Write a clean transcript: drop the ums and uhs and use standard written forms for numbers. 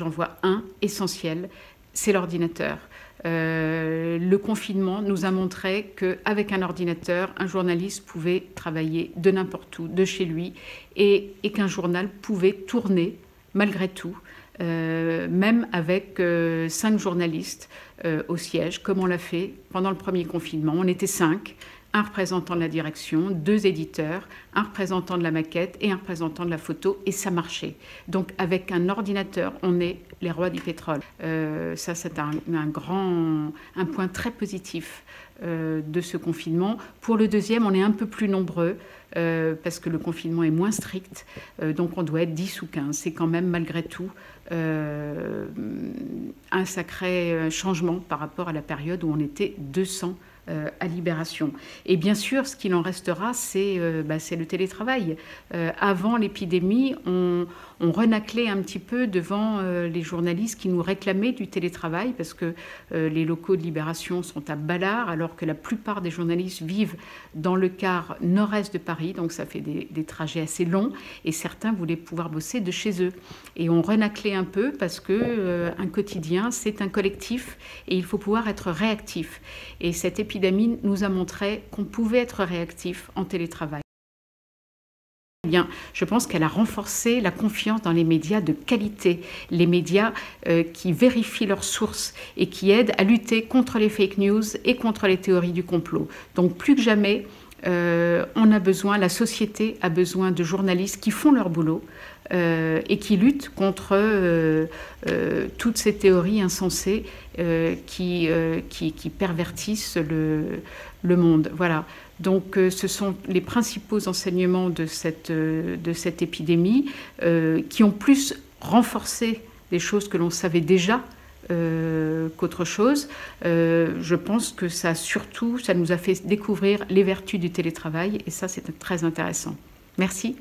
j'en vois un essentiel, c'est l'ordinateur. Le confinement nous a montré qu'avec un ordinateur, un journaliste pouvait travailler de n'importe où, de chez lui, et qu'un journal pouvait tourner malgré tout, même avec 5 journalistes au siège, comme on l'a fait pendant le premier confinement. On était 5. Un représentant de la direction, 2 éditeurs, un représentant de la maquette et un représentant de la photo, et ça marchait. Donc avec un ordinateur, on est les rois du pétrole. Ça, c'est un point très positif de ce confinement. Pour le deuxième, on est un peu plus nombreux parce que le confinement est moins strict, donc on doit être 10 ou 15. C'est quand même malgré tout un sacré changement par rapport à la période où on était 200 à Libération. Et bien sûr, ce qu'il en restera, c'est le télétravail. Avant l'épidémie, on renaclait un petit peu devant les journalistes qui nous réclamaient du télétravail parce que les locaux de Libération sont à Balard, alors que la plupart des journalistes vivent dans le quart nord-est de Paris, donc ça fait des trajets assez longs, et certains voulaient pouvoir bosser de chez eux. Et on renaclait un peu parce que un quotidien, c'est un collectif, et il faut pouvoir être réactif. Et cette épidémie nous a montré qu'on pouvait être réactif en télétravail. Eh bien, je pense qu'elle a renforcé la confiance dans les médias de qualité, les médias qui vérifient leurs sources et qui aident à lutter contre les fake news et contre les théories du complot. Donc plus que jamais, la société a besoin de journalistes qui font leur boulot et qui luttent contre toutes ces théories insensées qui pervertissent le monde. Voilà. Donc ce sont les principaux enseignements de cette épidémie qui ont plus renforcé des choses que l'on savait déjà qu'autre chose. Je pense que ça nous a fait découvrir les vertus du télétravail, et ça, c'est très intéressant. Merci.